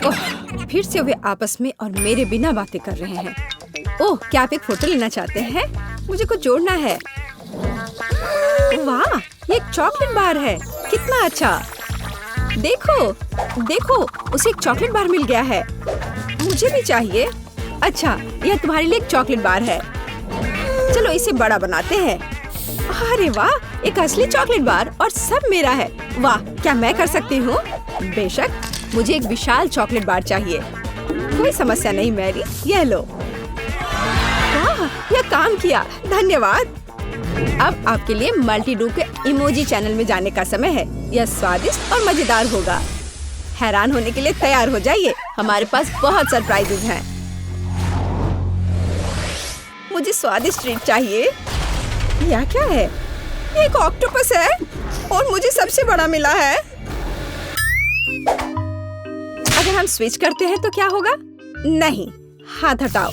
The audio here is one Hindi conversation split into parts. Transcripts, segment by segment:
ओह, फिर से वे आपस में और मेरे बिना बातें कर रहे हैं। ओह, क्या आप एक फोटो लेना चाहते हैं? मुझे कुछ जोड़ना है। वाह, ये एक चॉकलेट बार है। कितना अच्छा। देखो, देखो, उसे एक चॉकलेट बार मिल गया है। मुझे भी चाहिए। अच्छा, यह तुम्हारे लिए एक चॉकलेट बार है। चलो इसे बड़ा बनाते हैं। अरे वाह, एक असली चॉकलेट बार और सब मेरा है। वाह, क्या मैं कर सकती हूँ? बेशक, मुझे एक विशाल चॉकलेट बार चाहिए। कोई समस्या नहीं मैरी, यह लो। वाह, यह काम किया, धन्यवाद। अब आपके लिए मल्टी डू के इमोजी चैनल में जाने का समय है। यह स्वादिष्ट और मजेदार होगा। हैरान होने के लिए तैयार हो जाइए, हमारे पास बहुत सरप्राइजेज हैं। मुझे स्वादिष्ट ट्रीट चाहिए। यह क्या है? ये एक ऑक्टोपस है और मुझे सबसे बड़ा मिला है। अगर हम स्विच करते हैं तो क्या होगा? नहीं, हाथ हटाओ।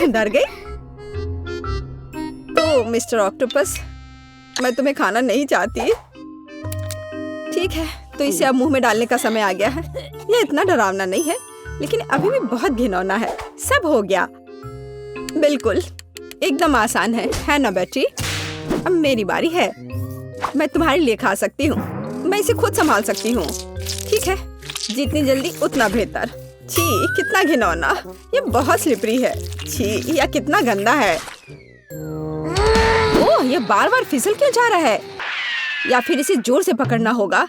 डर गई? तो मिस्टर ऑक्टोपस, मैं तुम्हें खाना नहीं चाहती। ठीक है, तो इसे अब मुंह में डालने का समय आ गया है। यह इतना डरावना नहीं है, लेकिन अभी भी बहुत घिनौना है। सब हो गया। बिल्कुल, एकदम आसान है ना बेटी? अब मेरी बारी है। मैं तुम्हारे लिए खा सकती हूँ। मैं इसे खुद संभाल सकती हूँ। ठीक है, जितनी जल्दी उतना बेहतर। छी, कितना घिनौना। ये बहुत स्लिपरी है। छी, यह कितना गंदा है। ओह, ये बार बार फिसल क्यों जा रहा है? या फिर इसे जोर से पकड़ना होगा।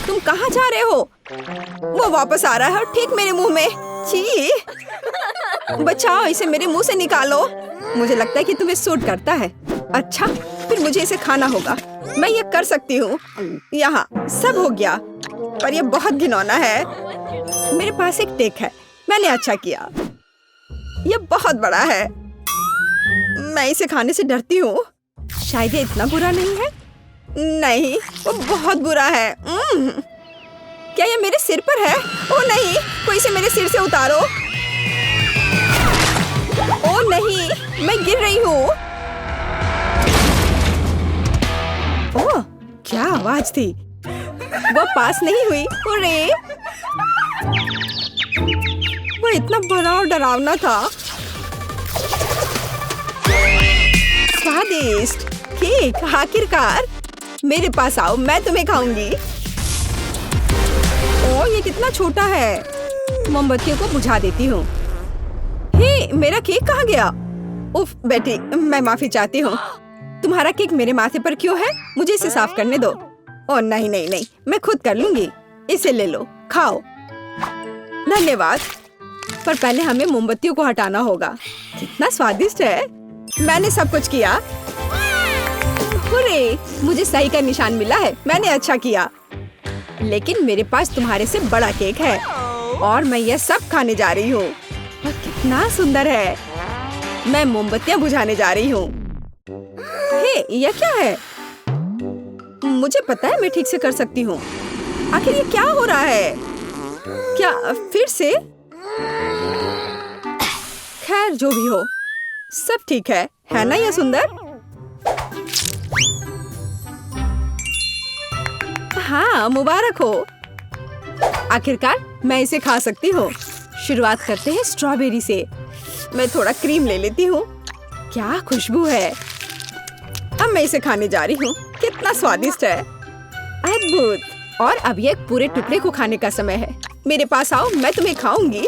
तुम कहाँ जा रहे हो? वो वापस आ रहा है और ठीक मेरे मुंह में। छी, बचाओ, इसे मेरे मुंह से निकालो। मुझे लगता है कि तुम्हें सूट करता है। अच्छा, फिर मुझे इसे खाना होगा। मैं ये कर सकती हूँ। यहाँ सब हो गया, पर यह बहुत घिनौना है। मेरे पास एक टेक है। मैंने अच्छा किया। यह बहुत बड़ा है। मैं इसे खाने से डरती हूँ। शायद ये इतना बुरा नहीं है। नहीं, वो बहुत बुरा है। क्या ये मेरे सिर पर है? ओह नहीं, कोई इसे मेरे सिर से उतारो। ओह नहीं, मैं गिर रही हूँ। ओह, क्या आवाज थी? वो पास नहीं हुई। अरे, वो इतना बड़ा और डरावना था। स्वादिष्ट केक, आखिरकार। मेरे पास आओ, मैं तुम्हें खाऊंगी। ओह, ये कितना छोटा है। मोमबत्तियों को बुझा देती हूँ। हे, मेरा केक कहाँ गया? उफ बेटी, मैं माफी चाहती हूँ। तुम्हारा केक मेरे माथे पर क्यों है? मुझे इसे साफ करने दो। ओह नहीं नहीं नहीं, मैं खुद कर लूंगी। इसे ले लो, खाओ। धन्यवाद। पर पहले हमें मोमबत्तियों को हटाना होगा। कितना स्वादिष्ट है। मैंने सब कुछ किया। हुर्रे, मुझे सही का निशान मिला है। मैंने अच्छा किया। लेकिन मेरे पास तुम्हारे से बड़ा केक है और मैं यह सब खाने जा रही हूँ। वह कितना सुंदर है। मैं मोमबत्तियाँ बुझाने जा रही हूँ। हे, यह क्या है? मुझे पता है मैं ठीक से कर सकती हूँ। आखिर ये क्या हो रहा है? क्या फिर से? खैर, जो भी हो, सब ठीक है ना यह सुंदर? हाँ, मुबारक हो। आखिरकार मैं इसे खा सकती हूँ। शुरुआत करते हैं स्ट्रॉबेरी से। मैं थोड़ा क्रीम ले लेती हूँ। क्या खुशबू है। अब मैं इसे खाने जा रही हूँ। कितना स्वादिष्ट है। अद्भुत। और अब ये पूरे टुकड़े को खाने का समय है। मेरे पास आओ, मैं तुम्हें खाऊंगी।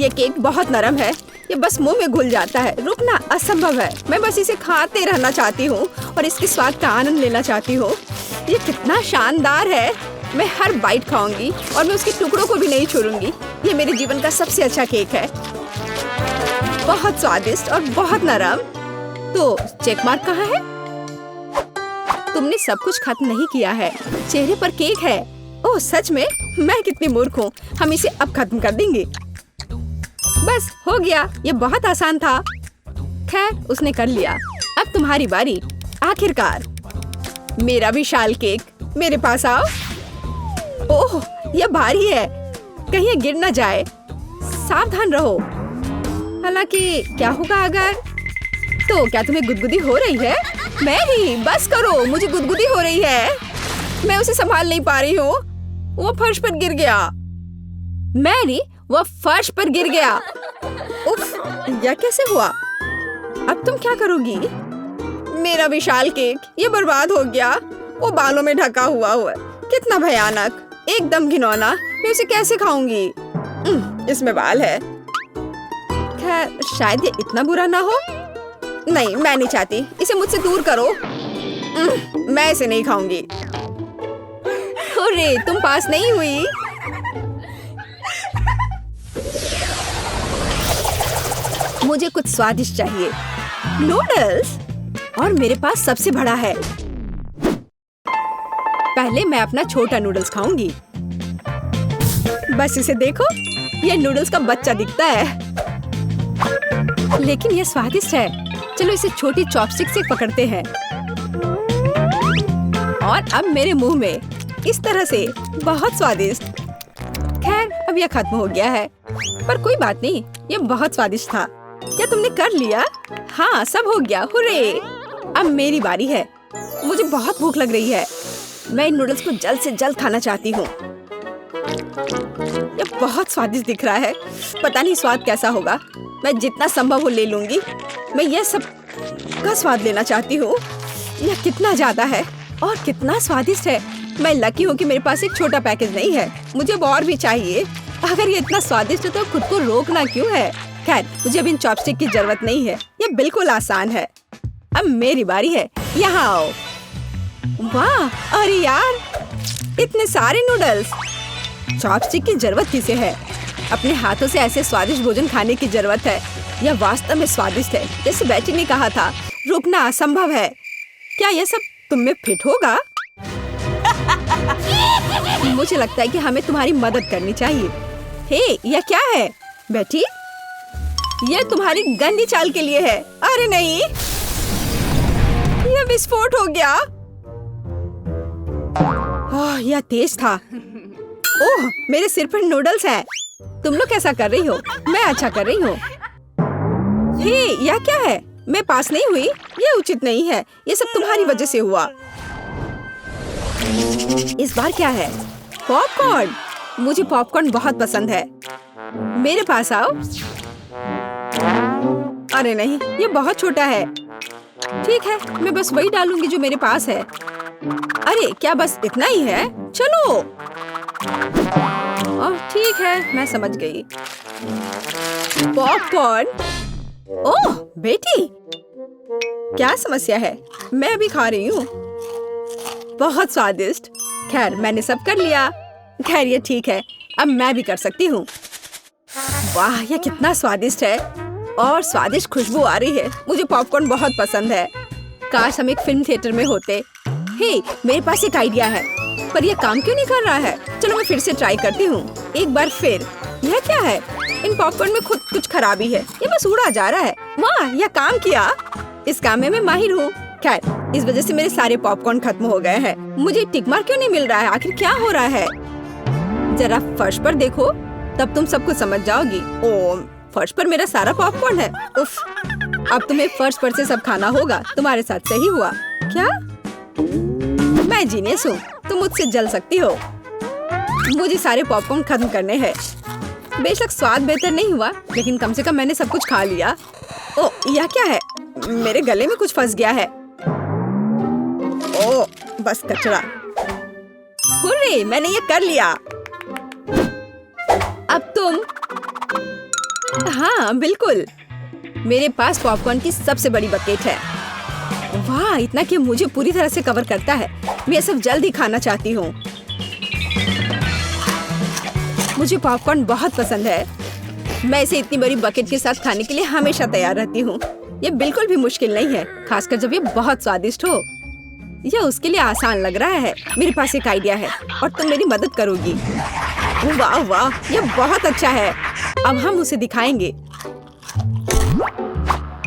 ये केक बहुत नरम है। ये बस मुंह में घुल जाता है। रुकना असंभव है। मैं बस इसे खाते रहना चाहती हूँ और इसके स्वाद का आनंद लेना चाहती हूँ। ये कितना शानदार है। मैं हर बाइट खाऊंगी और मैं उसके टुकड़ों को भी नहीं छोड़ूंगी। ये मेरे जीवन का सबसे अच्छा केक है। बहुत स्वादिष्ट और बहुत नरम। तो चेक मार्क कहाँ है? तुमने सब कुछ खत्म नहीं किया है। चेहरे पर केक है। ओह सच में? मैं कितनी मूर्ख हूँ। हम इसे अब खत्म कर देंगे। बस हो गया। ये बहुत आसान था। खैर, उसने कर लिया। अब तुम्हारी बारी। आखिरकार मेरा विशाल केक। मेरे पास आओ। ओह, यह भारी है। कहीं ये गिर न जाए। सावधान रहो। हालांकि क्या होगा अगर? तो क्या तुम्हें गुदगुदी हो रही है? मैं ही, बस करो, मुझे गुदगुदी हो रही है। मैं उसे संभाल नहीं पा रही हूँ। वो फर्श पर गिर गया। मैरी, वो फर्श पर गिर गया। उफ, यह कैसे हुआ? अब तुम क्या करोगी? मेरा विशाल केक ये बर्बाद हो गया। वो बालों में ढका हुआ है। कितना भयानक, एकदम घिनौना। मैं उसे कैसे खाऊंगी? इसमें बाल है। खैर, शायद ये इतना बुरा ना हो। नहीं, मैं नहीं चाहती। इसे मुझसे दूर करो। मैं इसे नहीं खाऊंगी। अरे, तुम पास नहीं हुई। मुझे कुछ स्वादिष्ट चाहिए। नूडल्स, और मेरे पास सबसे बड़ा है। पहले मैं अपना छोटा नूडल्स खाऊंगी। बस इसे देखो, ये नूडल्स का बच्चा दिखता है, लेकिन ये स्वादिष्ट है। चलो इसे छोटी चॉपस्टिक से पकड़ते हैं। और अब मेरे मुंह में इस तरह से, बहुत स्वादिष्ट। खैर, अब यह खत्म हो गया है, पर कोई बात नहीं, यह बहुत स्वादिष्ट था। क्या तुमने कर लिया? हाँ, सब हो गया। हुर्रे! अब मेरी बारी है। मुझे बहुत भूख लग रही है। मैं इन नूडल्स को जल्द से जल्द खाना चाहती हूँ। यह बहुत स्वादिष्ट दिख रहा है। पता नहीं स्वाद कैसा होगा। मैं जितना संभव हो ले लूंगी। मैं यह सब का स्वाद लेना चाहती हूँ। यह कितना ज्यादा है और कितना स्वादिष्ट है। मैं लकी हूँ कि मेरे पास एक छोटा पैकेज नहीं है। मुझे अब और भी चाहिए। अगर ये इतना स्वादिष्ट है तो खुद को रोकना क्यों है? खैर, मुझे अब इन चॉपस्टिक की जरूरत नहीं है। ये बिल्कुल आसान है। अब मेरी बारी है। यहाँ आओ। वाह, अरे यार, इतने सारे नूडल्स। चॉपस्टिक की जरूरत किसे है? अपने हाथों से ऐसे स्वादिष्ट भोजन खाने की जरूरत है। यह वास्तव में स्वादिष्ट है। जैसे बेटी ने कहा था, रुकना असंभव है। क्या यह सब तुम में फिट होगा? मुझे लगता है कि हमें तुम्हारी मदद करनी चाहिए। हे, यह क्या है बेटी? यह तुम्हारी गंदी चाल के लिए है। अरे नहीं, यह विस्फोट हो गया। ओह, यह तेज था। ओह, मेरे सिर पर नूडल्स हैं। तुम लोग कैसा कर रही हो? मैं अच्छा कर रही हूँ। हे, यह क्या है? मैं पास नहीं हुई। यह उचित नहीं है। यह सब तुम्हारी वजह से हुआ। इस बार क्या है? पॉपकॉर्न। मुझे पॉपकॉर्न बहुत पसंद है। मेरे पास आओ। अरे नहीं, ये बहुत छोटा है। ठीक है, मैं बस वही डालूंगी जो मेरे पास है। अरे, क्या बस इतना ही है? चलो। ओह, ठीक है, मैं समझ गई। पॉपकॉर्न। ओह, बेटी, क्या समस्या है? मैं अभी खा रही हूँ। बहुत स्वादिष्ट। खैर, मैंने सब कर लिया। खैर, ये ठीक है। अब मैं भी कर सकती हूँ। वाह, ये कितना स्वादिष्ट है और स्वादिष्ट खुशबू आ रही है। मुझे पॉपकॉर्न बहुत पसंद है। काश हम एक फिल्म थिएटर में होते। हे, मेरे पास एक आइडिया है, पर यह काम क्यों नहीं कर रहा है? चलो मैं फिर से ट्राई करती हूँ। एक बार फिर। यह क्या है? इन पॉपकॉर्न में खुद कुछ खराबी है। ये बस उड़ा जा रहा है। वाह, यह काम किया। इस काम में मैं माहिर हूँ। खैर, इस वजह से मेरे सारे पॉपकॉर्न खत्म हो गए हैं। मुझे टिक मार्क क्यों नहीं मिल रहा है? आखिर क्या हो रहा है? जरा फर्श पर देखो, तब तुम सब कुछ समझ जाओगी। ओह, फर्श पर मेरा सारा पॉपकॉर्न है। उफ, अब तुम्हें फर्श पर से सब खाना होगा। तुम्हारे साथ सही हुआ क्या? मैं जीनियस हूँ। तुम मुझसे जल सकती हो। मुझे सारे पॉपकॉर्न खत्म करने हैं। बेशक स्वाद बेहतर नहीं हुआ, लेकिन कम से कम मैंने सब कुछ खा लिया। ओह, यह क्या है? मेरे गले में कुछ फंस गया है। ओह, बस कचरा। हुर्रे, मैंने ये कर लिया। अब तुम। हाँ, बिल्कुल। मेरे पास पॉपकॉर्न की सबसे बड़ी बकेट है। वाह, इतना कि मुझे पूरी तरह से कवर करता है। मैं ये सब जल्द ही खाना चाहती हूँ। मुझे पॉपकॉर्न बहुत पसंद है। मैं इसे इतनी बड़ी बकेट के साथ खाने के लिए हमेशा तैयार रहती हूँ। ये बिल्कुल भी मुश्किल नहीं है, खासकर जब ये बहुत स्वादिष्ट हो। यह उसके लिए आसान लग रहा है। मेरे पास एक आइडिया है और तुम मेरी मदद करोगी। वाह वाह, ये बहुत अच्छा है। अब हम उसे दिखाएंगे।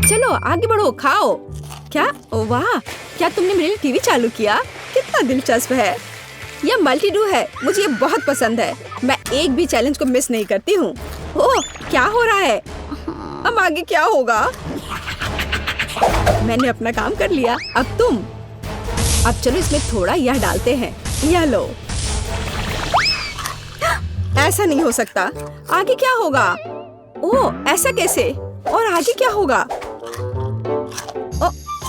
चलो आगे बढ़ो, खाओ। क्या? वाह, क्या तुमने मेरे लिए टीवी चालू किया? कितना दिलचस्प है। यह मल्टी डू है। मुझे ये बहुत पसंद है। मैं एक भी चैलेंज को मिस नहीं करती हूँ। ओह, क्या हो रहा है? अब आगे क्या होगा? मैंने अपना काम कर लिया। अब तुम। अब चलो इसमें थोड़ा यह डालते हैं। यह लो। ऐसा नहीं हो सकता। आगे क्या होगा? ओह, ऐसा कैसे? और आगे क्या होगा?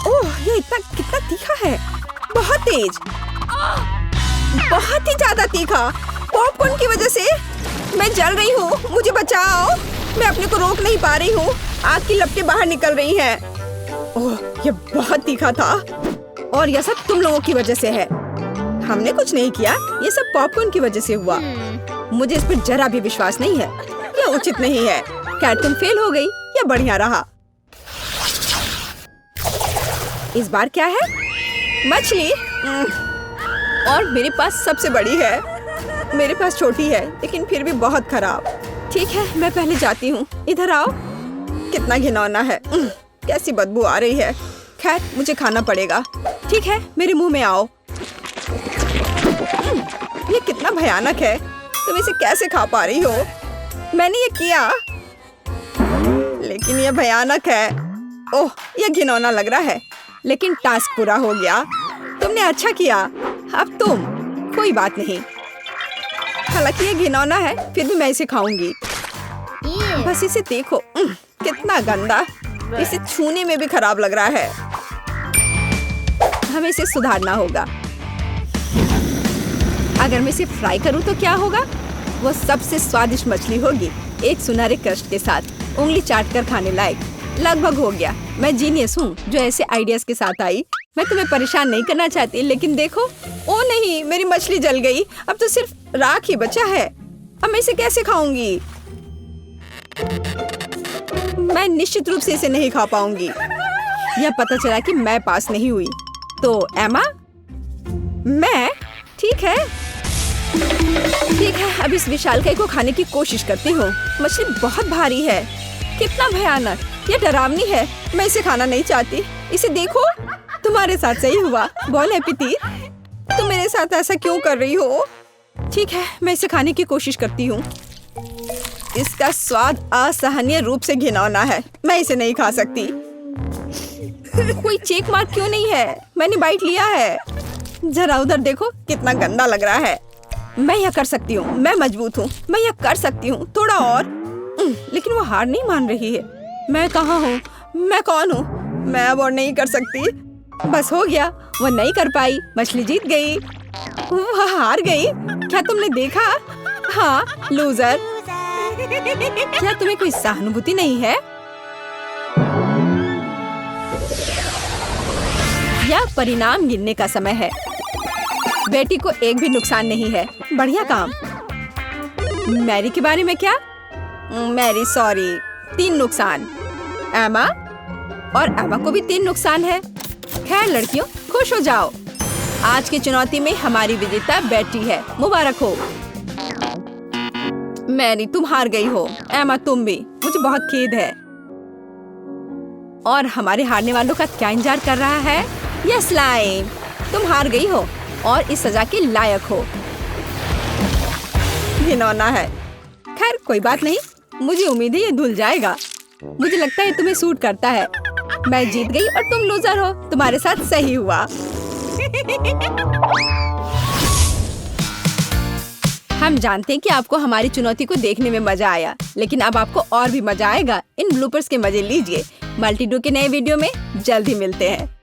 ओह, ये कितना तीखा है। बहुत तेज, बहुत ही ज्यादा तीखा। पॉपकॉर्न की वजह से मैं जल रही हूँ। मुझे बचाओ। मैं अपने को रोक नहीं पा रही हूँ। आग की लपटें बाहर निकल रही हैं। ओह, ये बहुत तीखा था और यह सब तुम लोगों की वजह से है। हमने कुछ नहीं किया, ये सब पॉपकॉर्न की वजह से हुआ। मुझे इस पर जरा भी विश्वास नहीं है। यह उचित नहीं है। कैट, तुम फेल हो गई। यह बढ़िया रहा। इस बार क्या है? मछली। और मेरे पास सबसे बड़ी है। मेरे पास छोटी है लेकिन फिर भी बहुत खराब। ठीक है, मैं पहले जाती हूँ। इधर आओ। कितना घिनौना है। कैसी बदबू आ रही है। खैर, मुझे खाना पड़ेगा। ठीक है, मेरे मुंह में आओ। ये कितना भयानक है। तुम इसे कैसे खा पा रही हो? मैंने ये किया लेकिन ये भयानक है। ओह, ये घिनौना लग रहा है लेकिन टास्क पूरा हो गया। तुमने अच्छा किया। अब तुम। कोई बात नहीं। हालांकि ये घिनौना है फिर भी मैं इसे खाऊंगी। बस इसे देखो, कितना गंदा। इसे छूने में भी खराब लग रहा है। हमें इसे सुधारना होगा। अगर मैं इसे फ्राई करूं तो क्या होगा? वो सबसे स्वादिष्ट मछली होगी, एक सुनहरे क्रस्ट के साथ, उंगली चाट कर खाने लायक। लगभग हो गया। मैं जीनियस हूँ जो ऐसे आइडियाज के साथ आई। मैं तुम्हें परेशान नहीं करना चाहती लेकिन देखो। ओ नहीं, मेरी मछली जल गई। अब तो सिर्फ राख ही बचा है। अब मैं इसे कैसे खाऊंगी? मैं निश्चित रूप से इसे नहीं खा पाऊंगी। यह पता चला कि मैं पास नहीं हुई। तो एमा, मैं ठीक है। अब इस विशालकाय को खाने की कोशिश करती हूँ। मछली बहुत भारी है। कितना भयानक। यह डरावनी है। मैं इसे खाना नहीं चाहती। इसे देखो। तुम्हारे साथ सही हुआ। बोल एपिटी, तुम मेरे साथ ऐसा क्यों कर रही हो? ठीक है, मैं इसे खाने की कोशिश करती हूँ। इसका स्वाद असहनीय रूप से घिनौना है। मैं इसे नहीं खा सकती। कोई चेक मार्क क्यों नहीं है? मैंने बाइट लिया है। जरा उधर देखो, कितना गंदा लग रहा है। मैं यह कर सकती हूँ। मैं मजबूत हूँ। मैं यह कर सकती हूँ। थोड़ा और। लेकिन वो हार नहीं मान रही है। मैं कहाँ हूँ? मैं कौन हूँ? मैं अब और नहीं कर सकती। बस हो गया। वो नहीं कर पाई। मछली जीत गई। वह हार गई। क्या तुमने देखा? हाँ, लूजर। क्या तुम्हें कोई सहानुभूति नहीं है? यह परिणाम गिनने का समय है। बेटी को एक भी नुकसान नहीं है। बढ़िया काम। मैरी के बारे में क्या? मैरी सॉरी, 3 नुकसान। एमा, और एमा को भी 3 नुकसान है। खैर लड़कियों, खुश हो जाओ। आज की चुनौती में हमारी विजेता बेटी है। मुबारक हो। मैरी, तुम हार गई हो। एमा, तुम भी। मुझे बहुत खेद है। और हमारे हारने वालों का क्या इंतजार कर रहा है? यह स्लाइम। तुम हार गई हो और इस सजा के लायक हो। घिनौना है। खैर कोई बात नहीं। मुझे उम्मीद है ये धुल जाएगा। मुझे लगता है तुम्हें सूट करता है। मैं जीत गई और तुम लूजर हो। तुम्हारे साथ सही हुआ। हम जानते हैं कि आपको हमारी चुनौती को देखने में मजा आया, लेकिन अब आपको और भी मजा आएगा। इन ब्लूपर्स के मजे लीजिए। मल्टी डू के नए वीडियो में जल्द ही मिलते हैं।